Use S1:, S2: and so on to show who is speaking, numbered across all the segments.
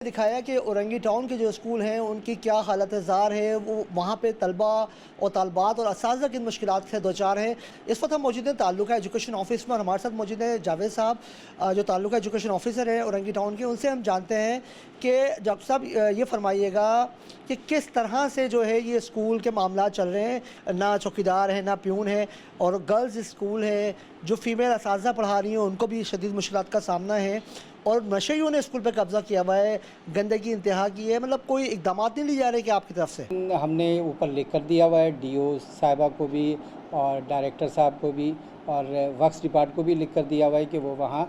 S1: दिखाया कि औरंगी टाउन के जो स्कूल हैं उनकी क्या हालत ज़ार है, वो वहाँ पे तलबा और तालबात और असातिज़ा किन मुश्किलात से दो चार हैं। इस वक्त हम मौजूद हैं ताल्लुका एजुकेशन ऑफिस में और हमारे साथ मौजूद है जावेद साहब, जो ताल्लुका एजुकेशन ऑफिसर है औरंगी टाउन के। उनसे हम जानते हैं कि डॉक्टर साहब, ये फरमाइएगा कि किस तरह से जो है ये स्कूल के मामला चल रहे हैं। ना चौकीदार है, ना प्यून है, और गर्ल्स स्कूल है, जो फ़ीमेल असातिज़ा पढ़ा रही हैं उनको भी शदीद मुश्किलात का सामना है, और नशेइयों ने स्कूल पे कब्ज़ा किया हुआ है, गंदगी इंतहा की है। मतलब कोई इक़दाम नहीं लिए जा रहे कि आपकी तरफ से?
S2: हमने ऊपर लिख कर दिया हुआ है डीओ साहिबा को भी और डायरेक्टर साहब को भी और वर्क्स डिपार्ट को भी लिख कर दिया हुआ है कि वो वहाँ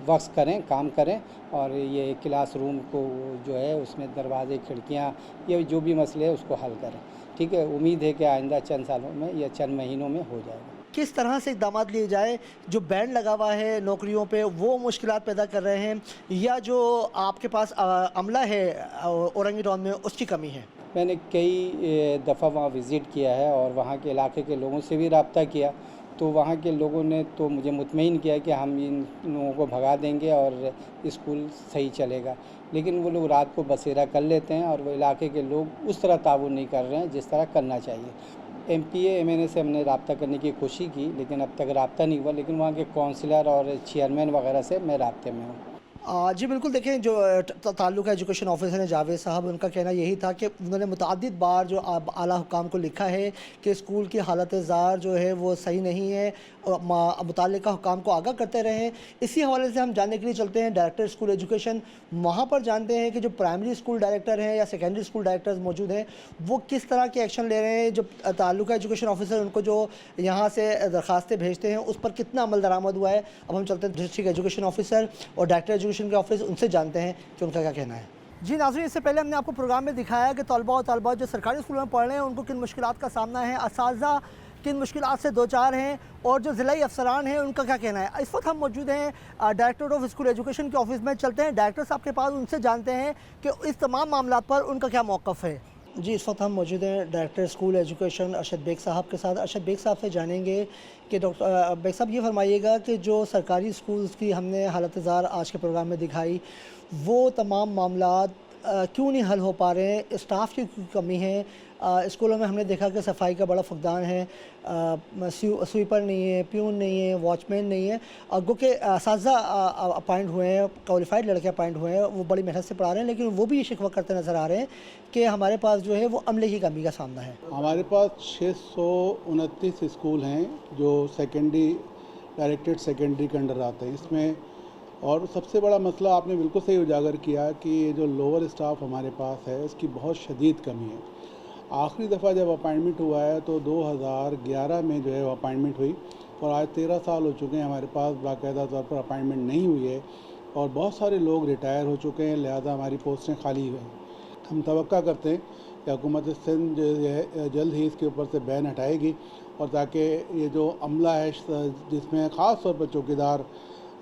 S2: वर्क्स करें, काम करें और ये क्लासरूम को जो है उसमें दरवाजे खिड़कियाँ ये जो भी मसले है उसको हल करें। ठीक है, उम्मीद है कि आइंदा चंद सालों में या चंद महीनों में हो जाएगा।
S1: किस तरह से इक़दाम लिए जाए? जो बैंड लगा हुआ है नौकरियों पे वो मुश्किलात पैदा कर रहे हैं, या जो आपके पास अमला है औरंगी टाउन में उसकी कमी है?
S2: मैंने कई दफ़ा वहाँ विज़िट किया है और वहाँ के इलाके के लोगों से भी रब्ता किया, तो वहाँ के लोगों ने तो मुझे मुतमईन किया कि हम इन लोगों को भगा देंगे और स्कूल सही चलेगा। लेकिन वो लोग रात को बसेरा कर लेते हैं और वो इलाके के लोग उस तरह ताउन नहीं कर रहे हैं जिस तरह करना चाहिए। एमपीए एमएनए से हमने रब्ता करने की कोशिश की लेकिन अब तक रब्ता नहीं हुआ, लेकिन वहाँ के काउंसलर और चेयरमैन वगैरह से मैं राब्ते में हूँ।
S1: जी बिल्कुल, देखें, जो ताल्लुका एजुकेशन ऑफिसर हैं जावेद साहब, उनका कहना यही था कि उन्होंने मुतअद्दिद बार जो आला हुकाम को लिखा है कि स्कूल की हालत ज़ार जो है वो सही नहीं है, और मुतल्लिका हुकाम को आगाह करते रहें। इसी हवाले से हम जानने के लिए चलते हैं डायरेक्टर स्कूल एजुकेशन, वहाँ पर जानते हैं कि जो प्राइमरी स्कूल डायरेक्टर हैं या सेकेंडरी स्कूल डायरेक्टर्स मौजूद हैं वो किस तरह के एक्शन ले रहे हैं। जो ताल्लुका एजुकेशन ऑफिसर उनको जो यहाँ से दरख्वास्तें भेजते हैं उस पर कितना अमल दरामद हुआ है। अब हम चलते हैं डिस्ट्रिक्ट एजुकेशन ऑफिसर और डायरेक्टर एजुकेशन के ऑफिस, उनसे जानते हैं कि उनका क्या कहना है। जी नाज़रीन, इससे पहले हमने आपको प्रोग्राम में दिखाया कि तलबा और तलबा जो सरकारी स्कूलों में पढ़ रहे हैं उनको किन मुश्किलात का सामना है, असातिज़ा किन मुश्किलात से दो चार हैं, और जो ज़िलाई अफसरान हैं उनका क्या कहना है। इस वक्त हम मौजूद हैं डायरेक्टर ऑफ स्कूल एजुकेशन के ऑफिस में। चलते हैं डायरेक्टर साहब के पास, उनसे जानते हैं कि इस तमाम मामला पर उनका क्या मौक़िफ़ है। जी, इस वक्त हम मौजूद हैं director school education Arshad Baig साहब के साथ। अरशद बेग साहब से जानेंगे कि डॉक्टर बेग साहब, ये फरमाइएगा कि जो सरकारी स्कूल्स की हमने हालत ज़ार आज के प्रोग्राम में दिखाई, वो तमाम मामलात क्यों नहीं हल हो पा रहे हैं? स्टाफ की कमी है। स्कूलों में हमने देखा कि सफाई का बड़ा फुकदान है, स्वीपर नहीं है, प्यून नहीं है, वॉचमैन नहीं है। गो के असातिज़ा अपॉइंट हुए हैं, क्वालिफाइड लड़के अपॉइंट हुए हैं, वो बड़ी मेहनत से पढ़ा रहे हैं, लेकिन वो भी ये शिकवा करते नज़र आ रहे हैं कि हमारे पास जो है वो अमले की कमी का सामना है।
S3: हमारे पास 629 स्कूल हैं जो सेकेंडरी डायरेक्टेड सेकेंडरी के अंडर आते हैं इसमें। और सबसे बड़ा मसला आपने बिल्कुल सही उजागर किया कि ये जो लोअर स्टाफ हमारे पास है इसकी बहुत शदीद कमी है। आखिरी दफ़ा जब अपॉइंटमेंट हुआ है तो 2011 में जो है वो अपॉइंटमेंट हुई और आज 13 साल हो चुके हैं हमारे पास बाकायदा तौर पर अपॉइंटमेंट नहीं हुई है और बहुत सारे लोग रिटायर हो चुके हैं, लिहाजा हमारी पोस्टें खाली हुई हैं। हम तवक्का करते हैं कि हुकूमत सिंध जो है जल्द ही इसके ऊपर से बैन हटाएगी और ताकि ये जो अमला है जिसमें ख़ास तौर पर चौकीदार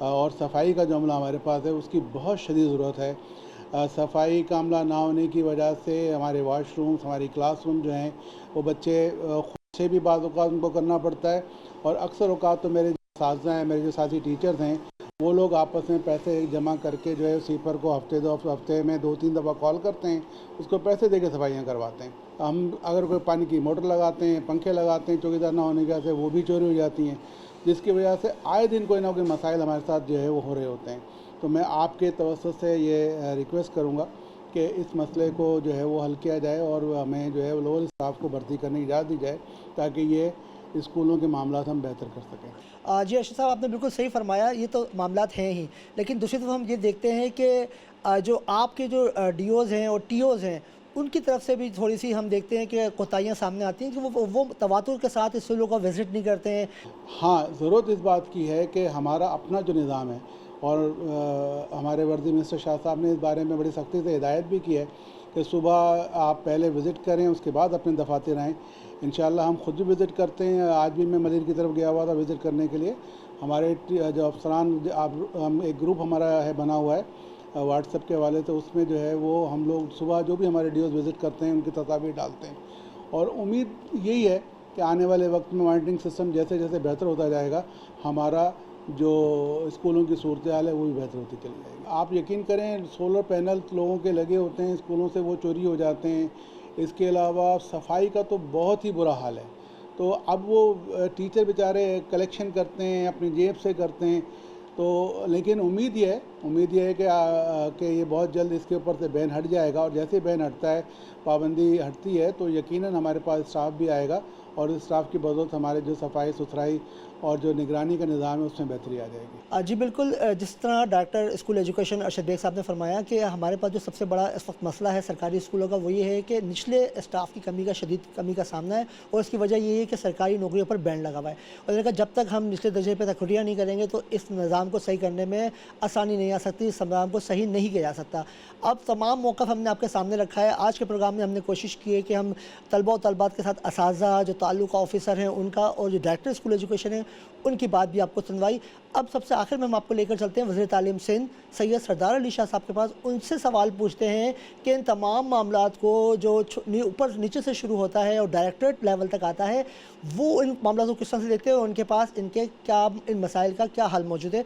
S3: और सफाई का जो अमला हमारे पास है उसकी बहुत शदीद ज़रूरत है। सफाई का अमला ना होने की वजह से हमारे वाशरूम्स, हमारी क्लासरूम जो हैं वो बच्चे खुद से भी बाज़ औक़ात उनको करना पड़ता है और अक्सर औक़ात तो मेरे साथी हैं, मेरे जो साथी टीचर्स हैं, वो लोग आपस में पैसे जमा करके जो है स्वीपर को हफ्ते में 2-3 दफ़ा कॉल करते हैं, उसको पैसे दे के सफाइयाँ करवाते हैं। हम अगर कोई पानी की मोटर लगाते हैं, पंखे लगाते हैं, चौकीदार ना होने की वजह से वो भी चोरी हो जाती हैं, जिसकी वजह से आए दिन कोई ना कोई मसाइल हमारे साथ जो है वो हो रहे होते हैं। तो मैं आपके तवज्जुह से ये रिक्वेस्ट करूँगा कि इस मसले को जो है वो हल किया जाए और हमें जो है लोअर स्टाफ को भर्ती करने की इजाज़त दी जाए ताकि ये स्कूलों के मामला हम बेहतर कर सकें।
S1: जी अर्शद साहब, आपने बिल्कुल सही फरमाया, ये तो मामलात हैं ही, लेकिन दूसरी तरफ हम ये देखते हैं कि जो आपके जो डीओज़ हैं और टीओज़ हैं उनकी तरफ से भी थोड़ी सी हम देखते हैं कि कोताहियाँ सामने आती हैं कि वो तवातुर के साथ स्कूलों का विज़िट नहीं करते हैं।
S3: हाँ, ज़रूरत इस बात की है कि हमारा अपना जो निज़ाम है और हमारे वर्दी मिनिस्टर शाह साहब ने इस बारे में बड़ी सख्ती से हिदायत भी की है कि सुबह आप पहले विज़िट करें, उसके बाद अपने दफातर आएँ। इंशाअल्लाह हम ख़ुद भी विज़िट करते हैं। आज भी मैं मदीर की तरफ गया हुआ था विज़िट करने के लिए। हमारे जो अफसरान हम एक ग्रुप हमारा है बना हुआ है व्हाट्सएप के हवाले से, उसमें जो है वो हम लोग सुबह जो भी हमारे डीओज़ विज़िट करते हैं उनकी तस्वीर डालते हैं और उम्मीद यही है कि आने वाले वक्त में मॉनिटरिंग सिस्टम जैसे जैसे बेहतर होता जाएगा हमारा जो स्कूलों की सूरत हाल है वो भी बेहतर होती चली जाएगी। आप यकीन करें सोलर पैनल लोगों के लगे होते हैं, स्कूलों से वो चोरी हो जाते हैं। इसके अलावा सफाई का तो बहुत ही बुरा हाल है। तो अब वो टीचर बेचारे कलेक्शन करते हैं, अपनी जेब से करते हैं। तो लेकिन उम्मीद ये है कि ये बहुत जल्द इसके ऊपर से बैन हट जाएगा, और जैसे बैन हटता है, पाबंदी हटती है, तो यकीनन हमारे पास स्टाफ भी आएगा, और इस स्टाफ की बदौलत हमारे जो सफाई सुथराई और जो निगरानी का निज़ाम है उसमें बेहतरी आ जाएगी।
S1: जी बिल्कुल, जिस तरह director school education Arshad Baig साहब ने फरमाया कि हमारे पास जो सबसे बड़ा इस वक्त मसला है सरकारी स्कूलों का वो ये है कि निचले स्टाफ की कमी का शदीद कमी का सामना है, और इसकी वजह ये है कि सरकारी नौकरियों पर बैन लगा हुआ है। और उन्होंने कहा जब तक हम निचले दर्जे पर तखरियाँ नहीं करेंगे तो इस निज़ाम को सही करने में आसानी नहीं आ सकती, इस निज़ाम को सही नहीं किया जा सकता। अब तमाम मौक़िफ़ हमने आपके सामने रखा है। आज के प्रोग्राम में हमने कोशिश की है कि हम तलबा और तलबात के साथ असातिज़ा, जो ताल्लुक़ा ऑफ़िसर हैं उनका, और जो डायरेक्टर स्कूल एजुकेशन है उनकी बात भी आपको सुनवाई। अब सबसे आखिर में हम आपको लेकर चलते हैं वज़ीर तालीम सिंध सैयद सरदार अली शाह साहब के पास। उनसे सवाल पूछते हैं कि इन तमाम मामलात को जो ऊपर नीचे से शुरू होता है और डायरेक्टरेट लेवल तक आता है, वो इन मामलों को किस तरह से देखते हैं, और उनके पास इनके क्या इन मसाइल का क्या हल मौजूद है।